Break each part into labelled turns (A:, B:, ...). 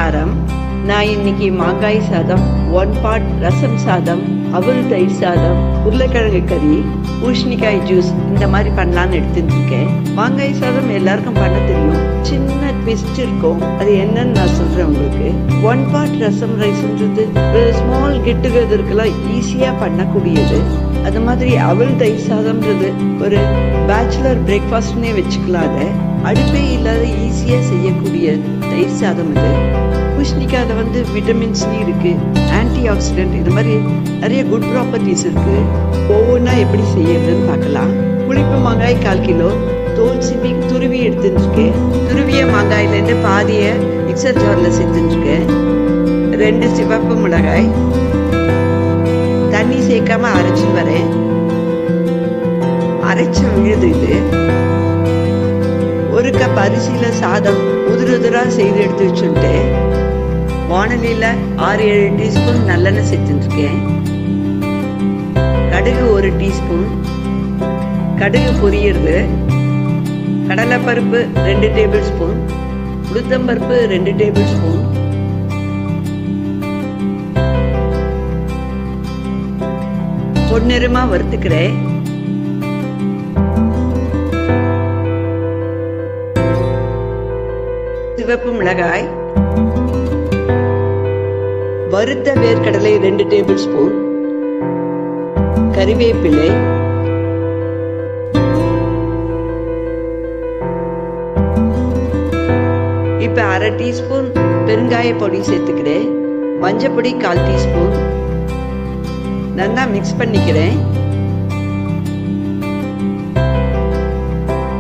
A: நமஸ்காரம். நான் இன்னைக்கு மாங்காய் சாதம், 1 part ரசம் சாதம், அவல் தயிர் சாதம், உருளைக்கிழங்கு கறி, பூசணிக்காய் ஜூஸ் இந்த மாதிரி பண்ணலான்னு எடுத்துட்டு இருக்கேன். மாங்காய் சாதம் எல்லாருக்கும் பண்ண தெரியும். சின்ன ட்விஸ்ட் இருக்கும். அது என்னன்னு நான் சொல்றேன் உங்களுக்கு. 1 part ரசம் ரைஸ்ன்றது ஒரு ஸ்மால் கெட் டுகெதருக்கெல்லாம் ஈஸியா பண்ணக்கூடியது. அது மாதிரி அவல் தயிர் சாதம்ன்றது ஒரு பேச்சுலர் பிரேக்ஃபாஸ்ட்னே வச்சுக்கலாம். அதை அடுப்பே இல்லாத ஈஸியா செய்யக்கூடிய தயிர் சாதம் இது. பூசணிக்காயில வந்து விட்டமின் சி இருக்கு, ஆன்டி ஆக்சிடென்ட், இது மாதிரி நிறைய குட் ப்ராப்பர்ட்டிஸ் இருக்கு. ஒவ்வொன்றா எப்படி செய்யறதுன்னு பார்க்கலாம். புளிப்பு மாங்காய் 1/4 கிலோ, தோல் சிப்பி துருவி எடுத்துருக்கேன். துருவிய மாங்காயிலேருந்து பாதியை மிக்சர் ஜாரில் சேர்த்துருக்கேன். 2 சிவப்பு மிளகாய் தண்ணி சேர்க்காம அரைச்சு வரேன். அரைச்ச விழுது இது. 1 கப் அரிசியில சாதம் உதிரா செய்து எடுத்து வச்சுட்டு வானலியில 6-7 டீஸ்பூன் நல்லெண்ணெய் சேர்த்துருக்கேன். கடுகு 1 டீஸ்பூன். கடுகு பொரியிறது. கடலைப்பருப்பு 2 டேபிள் ஸ்பூன். உளுத்தம்பருப்பு 2 டேபிள் ஸ்பூன். பொன்னிறமா வறுத்துக்கிறேன். சிவப்பு மிளகாய், வறுத்த வேர்க்கடலை 2 டேபிள் ஸ்பூன், கறிவேப்பிலை, இப்ப 1/2 டீஸ்பூன் பெருங்காய பொடி சேர்த்துக்கிறேன். மஞ்சள் பொடி 1/4 டீஸ்பூன். நல்லா மிக்ஸ் பண்ணிக்கிறேன்.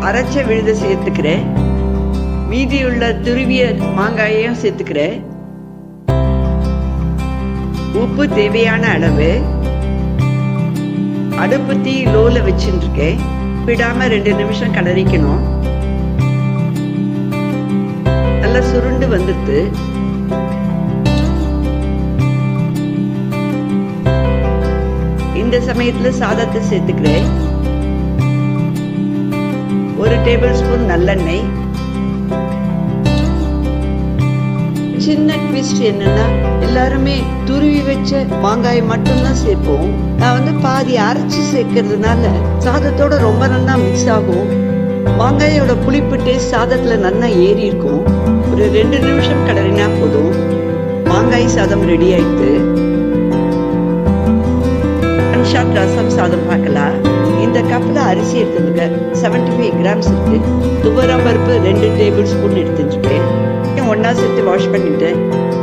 A: அரைச்ச விழுத சேர்த்துக்கிறேன். மீதியுள்ள துருவிய மாங்காயையும் சேர்த்துக்கிறேன். உப்பு தேவையான அளவு. அடுப்பு தீ லோல வச்சுருக்கேன். விடாம 2 நிமிஷம் கலரிக்கணும். நல்லா சுருண்டு வந்துடுது. இந்த சமயத்துல சாதத்தை சேர்த்துக்கிறேன். 1 டேபிள் ஸ்பூன் நல்லெண்ணெய். சின்ன ட்விஸ்ட் என்னன்னா, எல்லாருமே துருவி வச்ச மாங்காய் மட்டும்தான் சேர்ப்போம். நான் வந்து பாதி அரைச்சு சேர்க்கறதுனால சாதத்தோட ரொம்ப நல்லா மிக்ஸ் ஆகும். மாங்காயோட புளிப்பு டேஸ்ட் சாதத்துல நல்லா ஏறி இருக்கும். ஒரு 2 நிமிஷம் கலரினா போதும். மாங்காய் சாதம் ரெடி ஆயிடுது. ஷாட் ரசம் சாதம் பார்க்கலாம். இந்த கப்ல அரிசி எடுத்துருக்க 75 கிராம்ஸ் இருக்கு. துவரம் பருப்பு 2 டேபிள் ஸ்பூன் எடுத்துருக்கேன். ஒன்னா சேர்த்து வாஷ் பண்ணிட்டு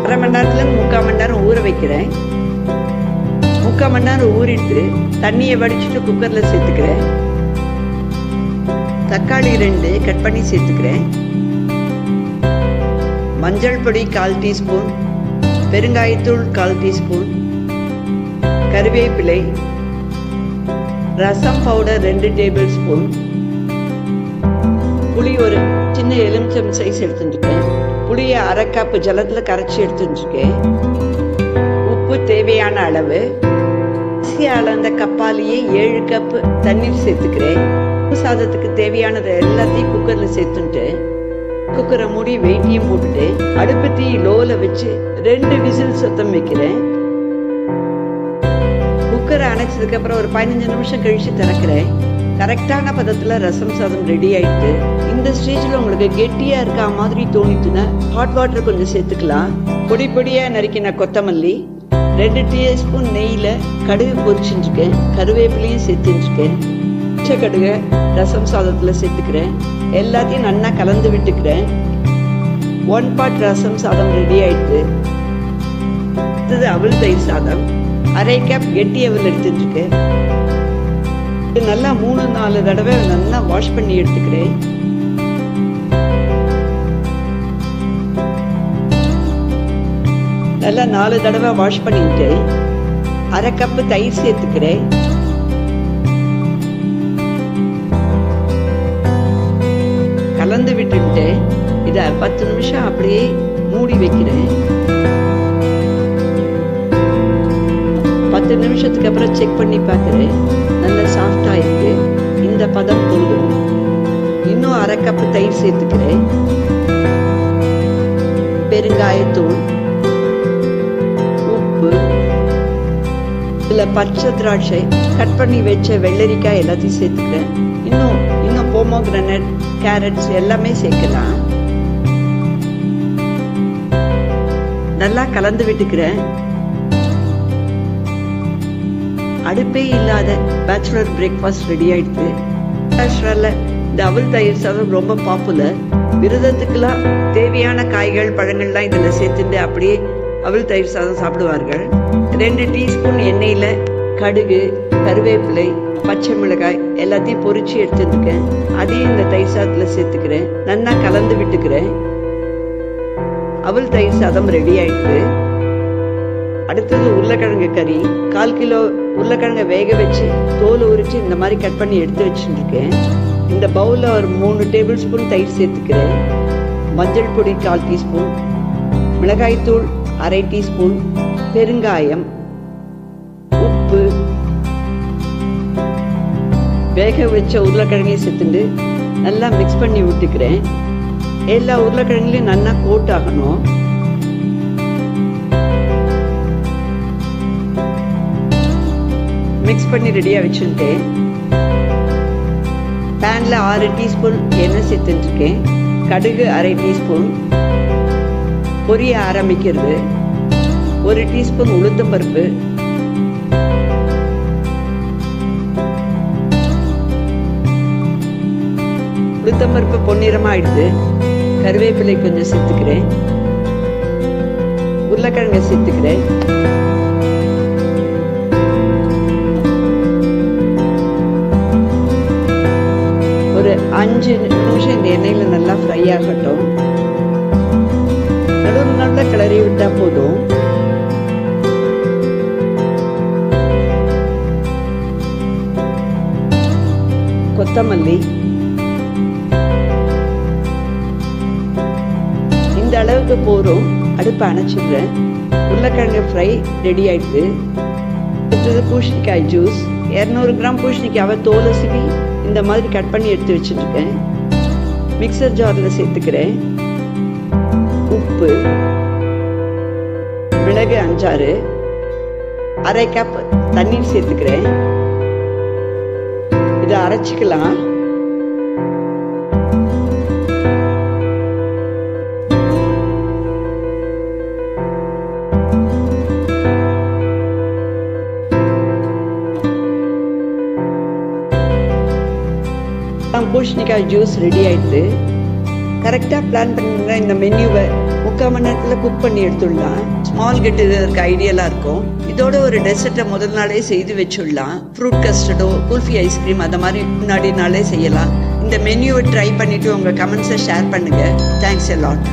A: 1/2 மணி நேரத்துல 3/4 மணி நேரம் ஊற வைக்கிறேன். 3/4 மணி நேரம் ஊறிட்டு தண்ணியை வடிச்சுட்டு குக்கர்ல சேர்த்துக்கிறேன். தக்காளி 2 கட் பண்ணி சேர்த்துக்கிறேன். மஞ்சள் பொடி 1/4 டீஸ்பூன், பெருங்காயத்தூள் 1/4 டீஸ்பூன், கறிவேப்பிலை, ரசம் பவுடர் 2 டேபிள் ஸ்பூன், புளி ஒரு சின்ன எலுமிச்சம் சைஸ் எடுத்துருக்கேன். புளியை 1/2 கப் ஜலத்துல கரைச்சி எடுத்துருக்கேன். உப்பு தேவையான அளவு. அளந்த கப்பாலேயே 7 கப் தண்ணீர் சேர்த்துக்கிறேன். சாதத்துக்கு தேவையானது எல்லாத்தையும் குக்கர்ல சேர்த்துட்டு குக்கரை மூடி வெயிட்டையும் போட்டுட்டு அடுப்பு தீ லோல வச்சு 2 விசில் சத்தம் வைக்கிறேன். குக்கரை அணைச்சதுக்கு அப்புறம் ஒரு 15 நிமிஷம் கழிச்சு திறக்கிறேன். கரெக்டான பதத்துல ரசம் சாதம் ரெடி ஆயிடுது. இந்த ஸ்டேஜ்ல உங்களுக்கு கெட்டியா இருக்க மாதிரி தோணிட்டுன்னா ஹாட் வாட்டர் கொஞ்சம் சேர்த்துக்கலாம். பொடி பொடியா நறுக்கின கொத்தமல்லி, 2 டீஸ்பூன் நெய்யில கடுகு பொரிச்சுருக்கேன். கருவேப்பிலையும் சேர்த்துருக்கேன். கடுகு ரசம் சாதத்துல சேர்த்துக்கிறேன். எல்லாத்தையும் நல்லா கலந்து விட்டுக்கிறேன். 1 part ரசம் சாதம் ரெடி ஆயிடுது. அடுத்தது அவல் தயிர் சாதம். 1/2 கப் கெட்டி அவல் எடுத்துருக்கேன். நல்லா 3-4 தடவை நல்லா வாஷ் பண்ணி எடுத்துக்கிறேன். நல்லா 4 தடவை வாஷ் பண்ணிட்டு 1/2 கப் தயிர் சேர்த்துக்கிறேன். கலந்து விட்டுட்டு இத 10 நிமிஷம் அப்படியே மூடி வைக்கிறேன். 10 நிமிஷத்துக்கு அப்புறம் செக் பண்ணி பார்க்குறேன். நல்ல சாஃப்டா இருக்கு. இந்த பதம் போதும். இன்னும் 1/2 கப் தயிர் சேர்த்துக்கிறேன். பெருங்காயத்தூள், உப்பு, இதில் பச்சை திராட்சை, கட் பண்ணி வச்ச வெள்ளரிக்காய் எல்லாத்தையும் சேர்த்துக்கிறேன். இன்னும் போமோகிரானட், கேரட்ஸ் எல்லாமே சேர்க்கலாம். நல்லா கலந்து விட்டுக்கிறேன். அடுப்பே இல்லாத பேச்சுலர் பிரேக்ஃபாஸ்ட் ரெடி ஆயிடுது. மகாராஷ்டிரால இந்த அவல் தயிர் சாதம் ரொம்ப பாப்புலர். விரதத்துக்கெல்லாம் தேவையான காய்கள் பழங்கள்லாம் இதில் சேர்த்துட்டு அப்படியே அவல் தயிர் சாதம் சாப்பிடுவார்கள். 2 டீஸ்பூன் எண்ணெயில் கடுகு, கருவேப்பிலை, பச்சை மிளகாய் எல்லாத்தையும் பொரிச்சு எடுத்துருக்கேன். அதையும் இந்த தயிர் சாதத்தில் சேர்த்துக்கிறேன். நல்லா கலந்து விட்டுக்கிறேன். அவல் தயிர் சாதம் ரெடி ஆயிடுது. அடுத்தது உருளைக்கிழங்கு கறி. 1/4 கிலோ உருளைக்கிழங்கை வேக வச்சு தோல் உரிச்சு இந்த மாதிரி கட் பண்ணி எடுத்து வச்சுருக்கேன். இந்த பவுலில் ஒரு 3 டேபிள் ஸ்பூன் தயிர் சேர்த்துக்கிறேன். மஞ்சள் பொடி 1/4 டீஸ்பூன், மிளகாய்த்தூள் 1/2 டீஸ்பூன், பெருங்காயம், உப்பு, வேக வச்ச உருளைக்கிழங்கையும் சேர்த்துட்டு நல்லா மிக்ஸ் பண்ணி விட்டுக்கிறேன். எல்லா உருளைக்கிழங்குலையும் நல்லா கோட் ஆகணும். மிக்ஸ் பண்ணி ரெடியாக வச்சுட்டு பேனில் 6 டீஸ்பூன் எண்ணெய் சேர்த்துட்டுருக்கேன். கடுகு 1/2 டீஸ்பூன், பொரிய ஆரம்பிக்கிறது. 1 டீஸ்பூன் உளுத்தம்பருப்பு, உளுத்தம்பருப்பு பொன்னிறமாக ஆயிடுது. கருவேப்பிலை கொஞ்சம் சேர்த்துக்கிறேன். உருளைக்கிழங்கை சேர்த்துக்கிறேன். ஒரு 5 நிமிஷம் இந்த எண்ணெயில் நல்லா ஃப்ரை ஆகட்டும். நல்லா கிளறி விட்டா போதும். கொத்தமல்லி, இந்த அளவுக்கு போதும். அடுப்பை அணைச்சிடுறேன். உருளைக்கிழங்கு ஃப்ரை ரெடி ஆயிடுது. அடுத்தது பூசணிக்காய் ஜூஸ். 200 கிராம் பூசணிக்காவை தோலை சீவி இந்த மாதிரி கட் பண்ணி எடுத்து வச்சுருக்கேன். மிக்சர் ஜாரில் சேர்த்துக்கிறேன். உப்பு, மிளகு 5-6, 1/2 கப் தண்ணீர் சேர்த்துக்கிறேன். இதை அரைச்சிக்கலாம். பூசணிக்காய் ஜூஸ் ரெடி ஆயிடுது. கரெக்டாக பிளான் பண்ணிருந்தா இந்த மெனுவை 3/4 மணி நேரத்தில் குக் பண்ணி எடுத்துடலாம். ஸ்மால் கெட் இதற்கு ஐடியலாக இருக்கும். இதோட ஒரு டெசர்ட்டை முதல் நாளே செய்து வச்சுடலாம். ஃப்ரூட் கஸ்டர்டோ, குல்ஃபி ஐஸ்கிரீம் அந்த மாதிரி முன்னாடி நாளே செய்யலாம். இந்த மெனுவை ட்ரை பண்ணிவிட்டு உங்கள் கமெண்ட்ஸை ஷேர் பண்ணுங்கள். Thanks a lot.